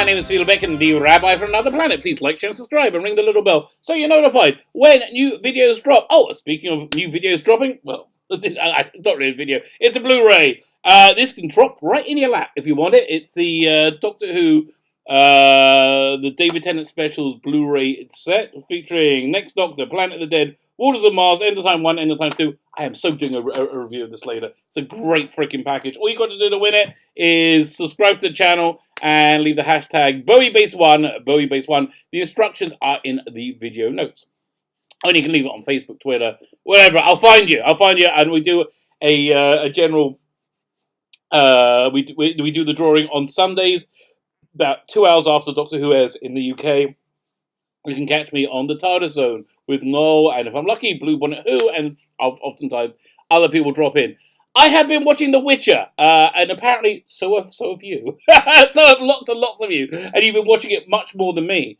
name is Beck and the Rabbi from another planet. Please like, share, and subscribe, and ring the little bell so you're notified when new videos drop. Oh, speaking of new videos dropping, well, it's not really a video, it's a Blu-ray. This can drop right in your lap if you want it. It's the Doctor Who, the David Tennant Specials Blu-ray set featuring Next Doctor, Planet of the Dead, Waters of Mars, End of Time 1, End of Time 2. I am so doing a review of this later. It's a great freaking package. All you got to do to win it is subscribe to the channel and leave the hashtag BowieBase1, BowieBase1. The instructions are in the video notes. Or you can leave it on Facebook, Twitter, whatever. I'll find you, and we do a general. We do the drawing on Sundays, about 2 hours after Doctor Who airs in the UK. You can catch me on the TARDIS Zone with Noel, and if I'm lucky, Blue Bonnet Who, and oftentimes other people drop in. I have been watching The Witcher, and apparently so have you. So have lots and lots of you, and you've been watching it much more than me.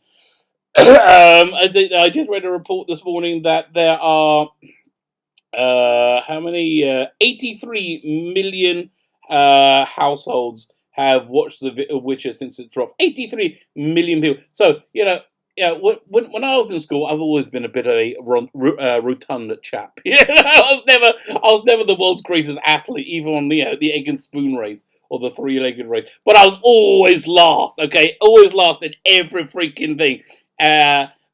I just read a report this morning that there are 83 million households have watched The Witcher since it dropped. 83 million people. So, when I was in school, I've always been a bit of a rotund chap. I was never the world's greatest athlete, even on the egg and spoon race or the three-legged race. But I was always last. Okay, always last in every freaking thing.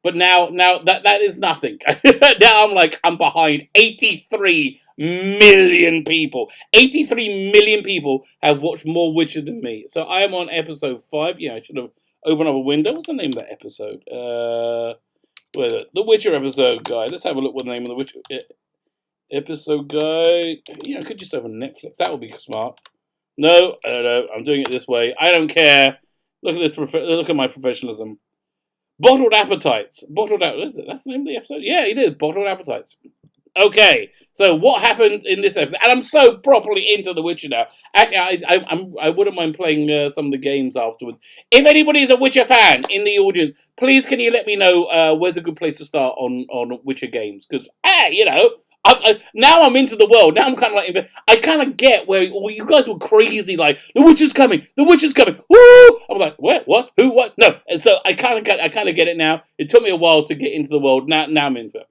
But now that is nothing. Now I'm behind 83 million people. 83 million people have watched more Witcher than me. So I am on episode 5. Yeah, I should have opened up a window. What's the name of that episode? Where is it? The Witcher episode guide. Let's have a look what the name of the Witcher episode guide. I could just open Netflix. That would be smart. No, I don't know. I'm doing it this way. I don't care. Look at this. Look at my professionalism. Bottled Appetites. Is it? That's the name of the episode? Yeah, it is. Bottled Appetites. Okay, so what happened in this episode? And I'm so properly into The Witcher now. Actually, I wouldn't mind playing some of the games afterwards. If anybody's a Witcher fan in the audience, please can you let me know where's a good place to start on Witcher games? Because, now I'm into the world. Now I'm kind of like, I kind of get where you guys were crazy, like, The Witcher's coming, woo! I'm like, what, who, what? No, and so I kind of get it now. It took me a while to get into the world. Now I'm into it.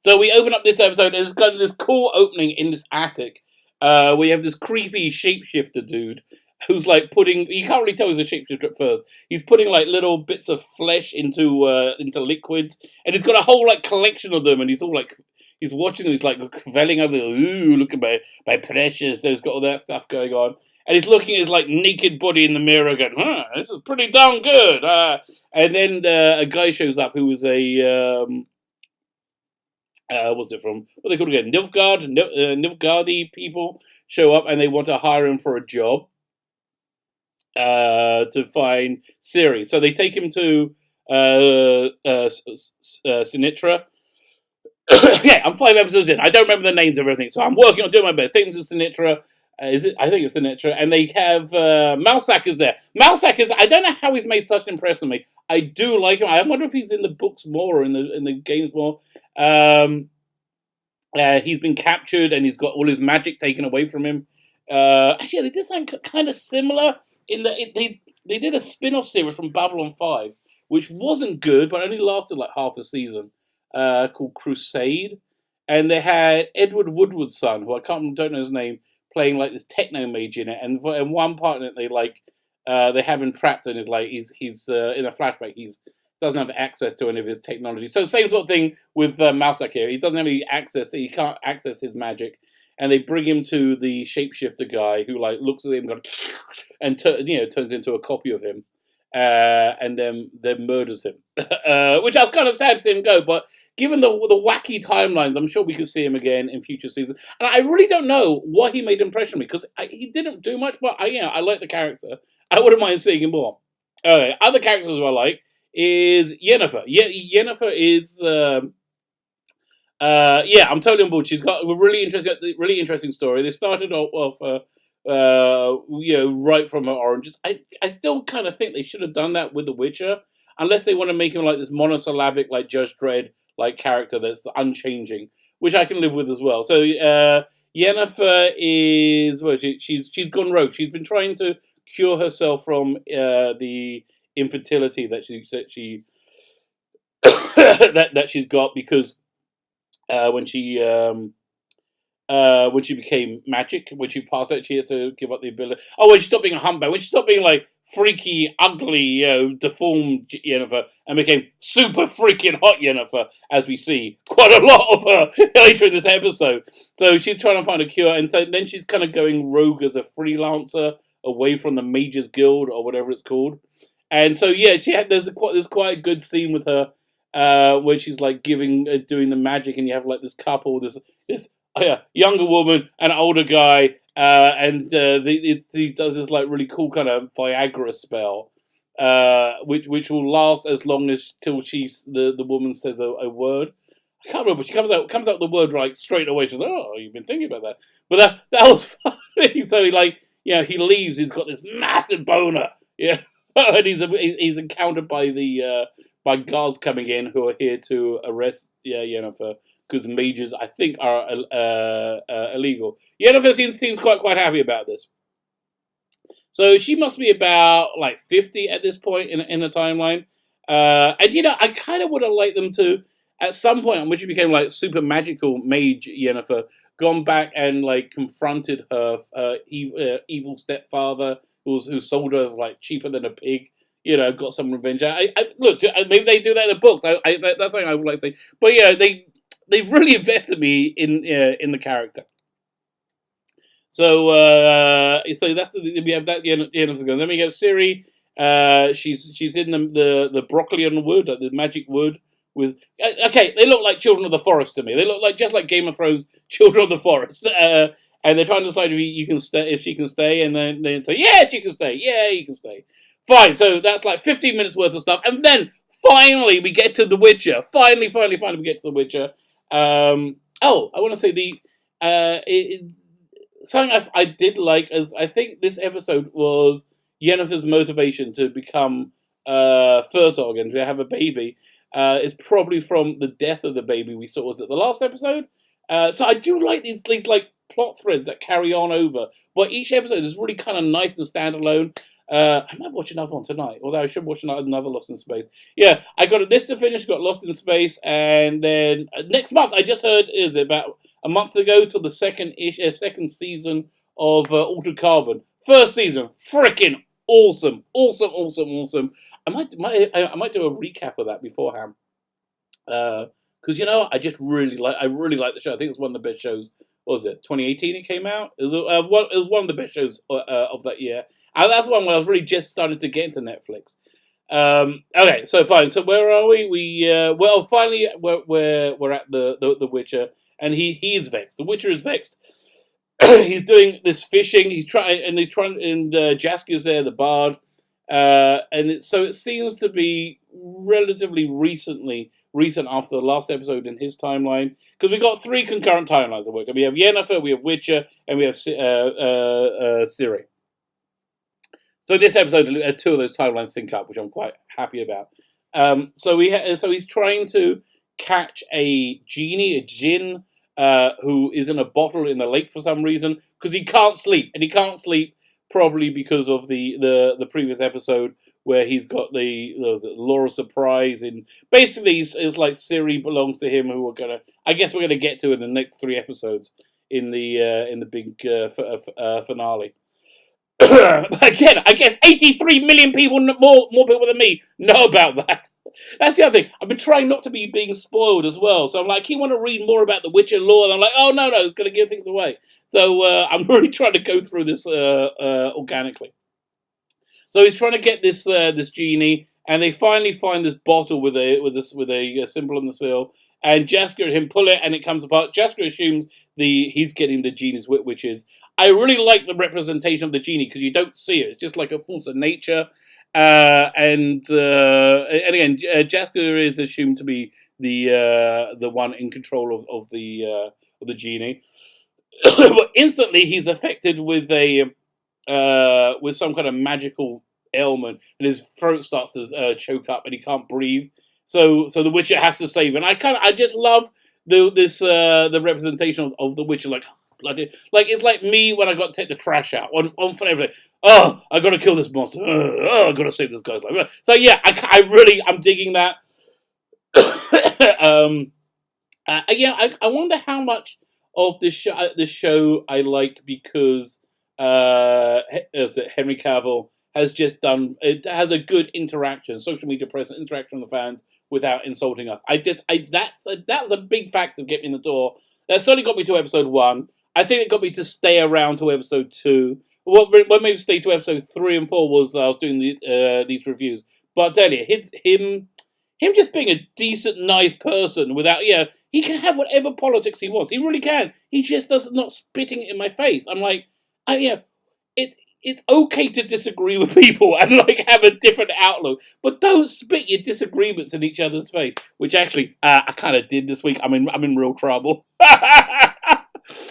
So we open up this episode, and it's got this cool opening in this attic. We have this creepy shapeshifter dude who's like you can't really tell he's a shapeshifter at first. He's putting like little bits of flesh into liquids, and he's got a whole like collection of them, and he's all like, he's watching them, he's like kvelling over the, ooh, look at my precious, there's got all that stuff going on. And he's looking at his like naked body in the mirror going, this is pretty darn good. And then a guy shows up who is a, what's it from? What they called again? Nilfgaardi people show up and they want to hire him for a job to find Ciri. So they take him to Sinatra. Yeah, I'm 5 episodes in. I don't remember the names of everything, so I'm working on doing my best. Take him to Sinatra. I think it's Sinatra, and they have Malsacker's there. Malsacker's, I don't know how he's made such an impression on me. I do like him. I wonder if he's in the books more or in the games more. He's been captured and he's got all his magic taken away from him. Actually, they did something kind of similar in that they did a spin-off series from Babylon 5, which wasn't good, but only lasted like half a season, called Crusade. And they had Edward Woodward's son, who don't know his name, playing like this techno mage in it. And in one part in it, they have him trapped and he's in a flashback. He doesn't have access to any of his technology. So the same sort of thing with Mousak here. He doesn't have any access. He can't access his magic. And they bring him to the shapeshifter guy who like looks at him and turns into a copy of him. And then murders him. Which I was kind of sad to see him go, but given the wacky timelines, I'm sure we could see him again in future seasons. And I really don't know why he made an impression on me, because he didn't do much, but I like the character. I wouldn't mind seeing him more. Other characters who I like is Yennefer. Yennefer is, I'm totally on board. She's got a really interesting story. They started off right from her origins. I still kind of think they should have done that with The Witcher, unless they want to make him like this monosyllabic, like Judge Dredd, like character that's unchanging, which I can live with as well. So Yennefer is, she's gone rogue. She's been trying to cure herself from the infertility that she that she's got because when she became magic, when she passed out, she had to give up the ability. Oh, when she stopped being a humpback, when she stopped being like freaky, ugly, deformed Yennefer, and became super freaking hot Yennefer, as we see quite a lot of her later in this episode. So she's trying to find a cure, and so then she's kind of going rogue as a freelancer away from the Mages Guild or whatever it's called. And so yeah, there's quite a good scene with her where she's like doing the magic, and you have like this couple, this younger woman and an older guy, and he does this like really cool kind of Viagra spell, which will last as long as till the woman says a word. I can't remember. She comes out with the word like straight away. She's like, "Oh, you've been thinking about that." But that was funny. So he leaves. He's got this massive boner. Yeah, and he's encountered by guards coming in who are here to arrest Yennefer because mages, I think, are illegal. Yennefer seems quite happy about this. So she must be about like 50 at this point in the timeline. And I kind of would have liked them to, at some point in which she became like super magical mage Yennefer, gone back and like confronted her evil stepfather who sold her like cheaper than a pig. Got some revenge. Look, maybe they do that in the books. That's something I would like to say. But they've really invested me in the character. So that's we have that. Then we have Ciri. She's in the Broccolian wood, the magic wood. With they look like children of the forest to me. They look like just like Game of Thrones children of the forest. And they're trying to decide if she can stay, and then they say, yeah, she can stay. Yeah, you can stay. Fine. So that's like 15 minutes worth of stuff, and then finally we get to The Witcher. Finally, we get to The Witcher. I want to say something I did like is I think this episode was Yennefer's motivation to become fertile again, to have a baby. Is probably from the death of the baby we saw. Was it the last episode? So I do like these like plot threads that carry on over. But each episode is really kind of nice and standalone. I might watch another one tonight, although I should watch another Lost in Space. Yeah, I got this to finish, got Lost in Space, and then next month, I just heard, is it about a month ago, till the second season of Altered Carbon. First season, freaking awesome. I might do a recap of that beforehand. Because I just really like the show. I think it's one of the best shows. What was it? 2018 it came out. It was one of the best shows of that year. And that's one where I was really just starting to get into Netflix. Okay, so fine. So where are we? Finally we're at the Witcher, and he is vexed. The Witcher is vexed. He's doing this fishing. And Jasker's there, the bard, so it seems to be relatively recent after the last episode in his timeline, because we got 3 concurrent timelines at work. We have Yennefer, we have Witcher, and we have Ciri. So this episode, 2 of those timelines sync up, which I'm quite happy about. So he's trying to catch a djinn, who is in a bottle in the lake for some reason, because he can't sleep, and he can't sleep probably because of the previous episode where he's got the Law of Surprise, and basically it's like Ciri belongs to him, who we're gonna get to in the next 3 episodes in the big finale. Again, I guess 83 million people, more people than me, know about that. That's the other thing. I've been trying not to be being spoiled as well. So I'm like, you want to read more about the Witcher lore? And I'm like, oh, no, it's going to give things away. So I'm really trying to go through this organically. So he's trying to get this genie, and they finally find this bottle with a symbol on the seal. And Jasker and him pull it, and it comes apart. Jasker assumes he's getting the genie's which is. I really like the representation of the genie, because you don't see it. It's just like a force of nature. And again, Jasker is assumed to be the one in control of the genie. But instantly he's affected with with some kind of magical ailment, and his throat starts to choke up, and he can't breathe. So the Witcher has to save him. And I just love the representation of the Witcher, like bloody, like it's like me when I got to take the trash out on for everything. oh, I gotta kill this monster. Oh, I gotta save this guy's life. So yeah, I'm digging that. Yeah, I wonder how much of this show I like because Henry Cavill has just done. It has a good interaction, social media presence, interaction with the fans without insulting us. That was a big factor to get me in the door. That certainly got me to episode 1. I think it got me to stay around to episode 2. What made me stay to episode 3 and 4 was I was doing these reviews. But I tell you, him just being a decent, nice person without, he can have whatever politics he wants. He really can. He just does not spitting it in my face. I'm like, it's okay to disagree with people and like have a different outlook, but don't spit your disagreements in each other's face. Which actually, I kind of did this week. I'm in real trouble.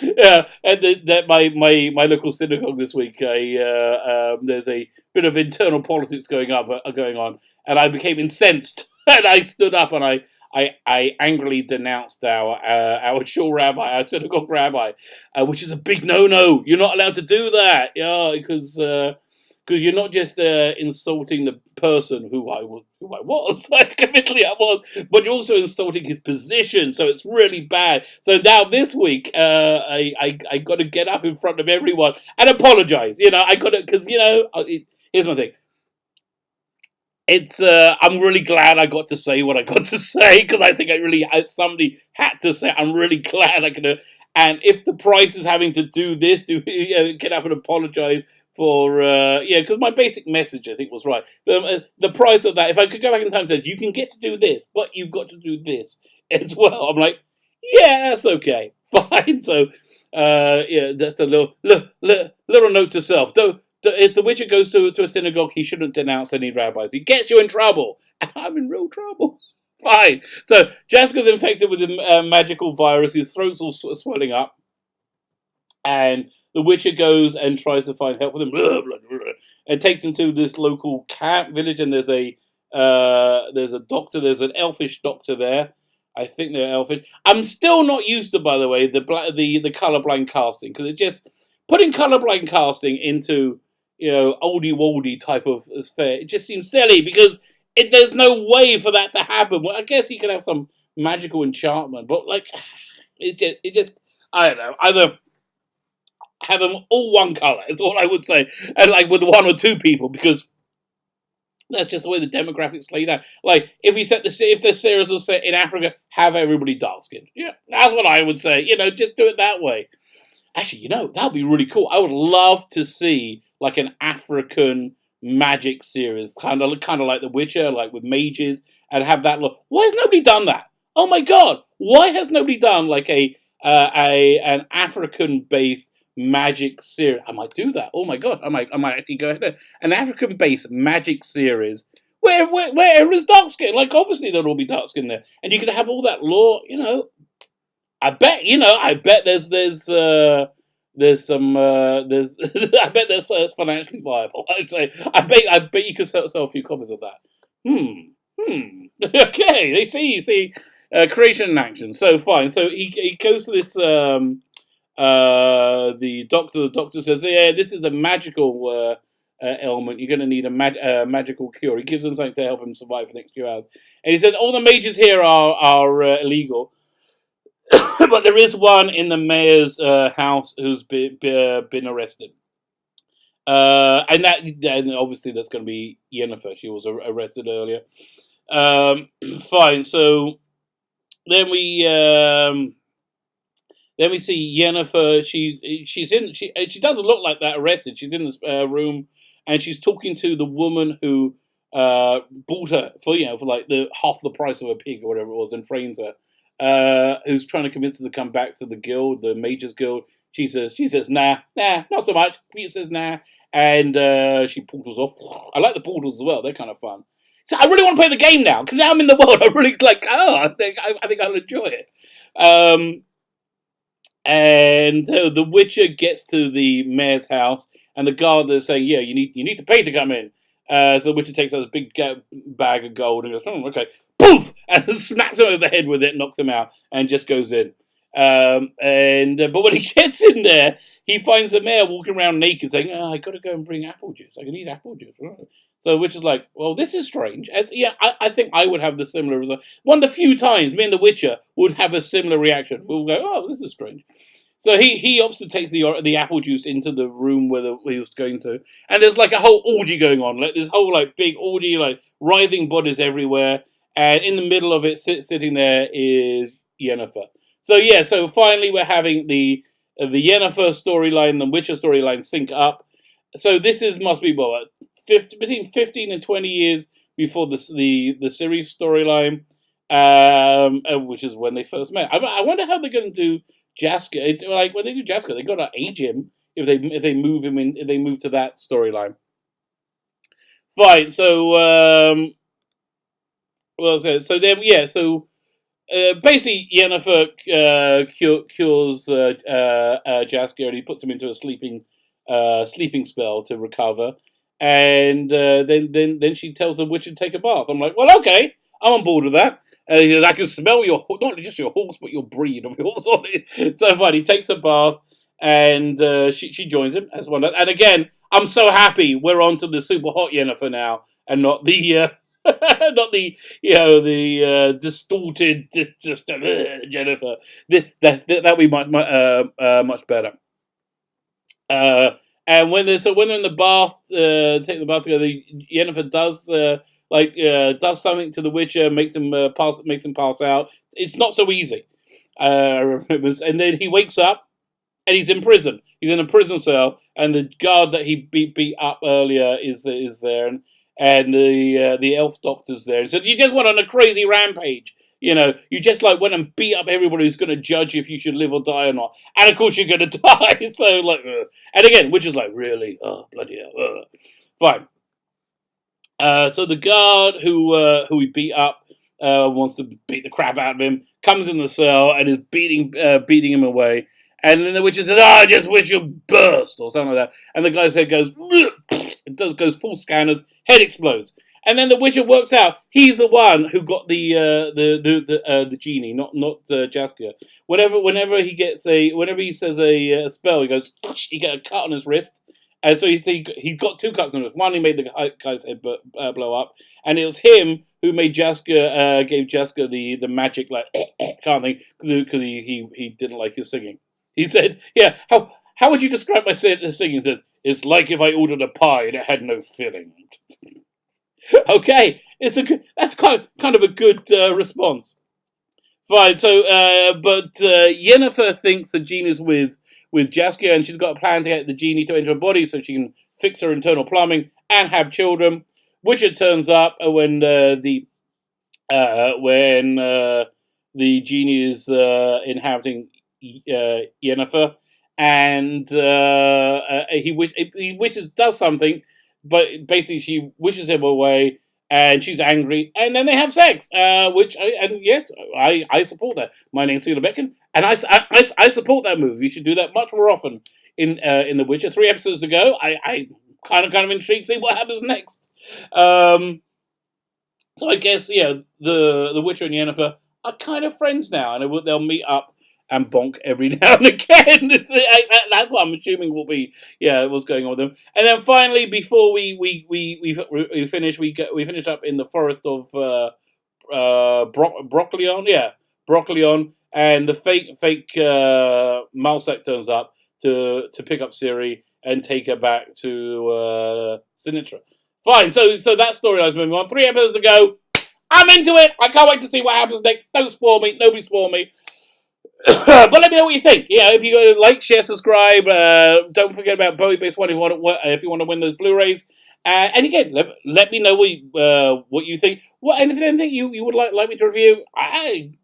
Yeah, and my local synagogue this week, there's a bit of internal politics going on, and I became incensed, and I stood up and I angrily denounced our shul rabbi, our synagogue rabbi, which is a big no-no. You're not allowed to do that, because you're not just insulting the person who I was, like admittedly I was, but you're also insulting his position. So it's really bad. So now this week, I got to get up in front of everyone and apologize. I got to, because here's my thing. It's I'm really glad I got to say what I got to say, because I think somebody had to say. I'm really glad I could. And if the price is having to do this, get up and apologize for because my basic message I think was right. The price of that, if I could go back in time and say you can get to do this, but you've got to do this as well. I'm like, yeah, that's okay, fine. So that's a little note to self. If the Witcher goes to a synagogue, he shouldn't denounce any rabbis. He gets you in trouble. I'm in real trouble. Fine. So Jasker's infected with a magical virus. His throat's all swelling up. And the Witcher goes and tries to find help with him. Blah, blah, blah, and takes him to this local camp village. And there's a doctor. There's an elfish doctor there. I think they're elfish. I'm still not used to, by the way, the colorblind casting. Because it just... Putting colorblind casting into... oldie-woldy type of affair. It just seems silly because there's no way for that to happen. Well, I guess he could have some magical enchantment, but like, it just I don't know. Either have them all one color is all I would say, and like with 1 or 2 people, because that's just the way the demographics laid out. Like if the series was set in Africa, have everybody dark skinned. Yeah, that's what I would say. Just do it that way. Actually, that would be really cool. I would love to see like an African magic series, kind of like The Witcher, like with mages, and have that look. Why has nobody done that? Oh my God! Why has nobody done like an African-based magic series? I might do that. Oh my God! I might actually go ahead. An African-based magic series where everyone's dark skin. Like obviously there'll all be dark skin there, and you could have all that lore. I bet there's some I bet that's financially viable. I'd say I bet you could sell a few copies of that. Okay, you see, creation in action. So fine. So he goes to this the doctor. The doctor says, yeah, this is a magical ailment. You're going to need a magical cure. He gives him something to help him survive for the next few hours. And he says all the mages here are illegal. But there is one in the mayor's house who's been arrested. And obviously that's going to be Yennefer. She was arrested earlier. Fine. So then we see Yennefer. She doesn't look like that arrested. She's in this room and she's talking to the woman who bought her for like the half the price of a pig or whatever it was, and trained her. Who's trying to convince her to come back to the guild, the Mages Guild. She says, nah, not so much. Peter says, nah. And she portals off. I like the portals as well. They're kind of fun. So I really want to play the game now, because now I'm in the world. I really like, I think I'll enjoy it. And the Witcher gets to the mayor's house, and the guard is saying, yeah, you need to pay to come in. So the Witcher takes out a big bag of gold and goes, okay. Poof! And smacks him over the head with it, knocks him out, and just goes in. But when he gets in there, he finds the mayor walking around naked, saying, "Oh, I got to go and bring apple juice. I can eat apple juice." So, which is like, well, this is strange. Yeah, I think I would have the similar result. One of the few times me and The Witcher would have a similar reaction. We'll go, "Oh, this is strange." So he opts to take the apple juice into the room where he was going to, and there's like a whole orgy going on, like this whole like big orgy, like writhing bodies everywhere, and in the middle of it, sitting there is Yennefer. So yeah, so finally we're having the Yennefer storyline, the Witcher storyline sync up. So this must be between 15 and 20 years before the series storyline, which is when they first met. I wonder how they're going to do Jaska. It's like when they do Jaska, they got to age him if they move him in, if they move to that storyline. Fine. So basically Yennefer cures Jaska, and he puts him into a sleeping spell to recover. And then she tells the witch to take a bath. I'm like, well, okay, I'm on board with that. He goes, I can smell not just your horse, but your breed of horse on it. So fine, he takes a bath, and she joins him as one. And again, I'm so happy we're on to the super hot Yennefer now, and not the not the distorted Jennifer. That would be much better. And when they're in the bath, taking the bath together, Yennefer does something to the Witcher, makes him pass out. It's not so easy. I remember, and then he wakes up, and he's in prison. He's in a prison cell, and the guard that he beat up earlier is there, and the elf doctor's there. And said, "You just went on a crazy rampage. You just went and beat up everybody who's going to judge if you should live or die or not. And of course you're going to die." So and again, which is really, oh bloody hell, fine. So the guard who he beat up wants to beat the crap out of him. Comes in the cell and is beating him away. And then the witch says, "I just wish you'd burst," or something like that. And the guy's head goes, goes full scanners, head explodes. And then the Witcher works out he's the one who got the genie, not Jaskier. Whenever he says a spell, he goes, he get a cut on his wrist, and so he got two cuts on his wrist. One, he made the guy's head blow up, and it was him who made Jaskier gave Jaskier the magic kind of thing because he didn't like his singing. He said, "Yeah, how would you describe my singing?" He says, "It's like if I ordered a pie and it had no filling." Okay, that's kind of a good response. Fine. So, but Yennefer thinks the genie's with Jaskier, and she's got a plan to get the genie to enter her body so she can fix her internal plumbing and have children. Which it turns up when the genie is inhabiting Yennefer, and he wishes does something. But basically, she wishes him away, and she's angry, and then they have sex. Yes, I support that. My name's Sheila Beckin, and I support that move. You should do that much more often in The Witcher. 3 episodes ago, I kind of intrigued to see what happens next. So I guess the Witcher and Yennefer are kind of friends now, and they'll meet up and bonk every now and again. That's what I'm assuming will be what's going on with them. And then finally, before we finish, we finish up in the forest of Brocolion, and the fake Malsec turns up to pick up Ciri and take her back to Sinatra. Fine, so that storyline's moving on. 3 episodes to go. I'm into it. I can't wait to see what happens next. Don't spoil me. Nobody spoil me. But let me know what you think. If you like, share, subscribe. Don't forget about Bowie Base One if you want to win those Blu-rays. And again, let me know what you think. And if there's anything you would like me to review,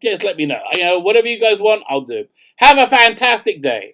just let me know. Whatever you guys want, I'll do. Have a fantastic day.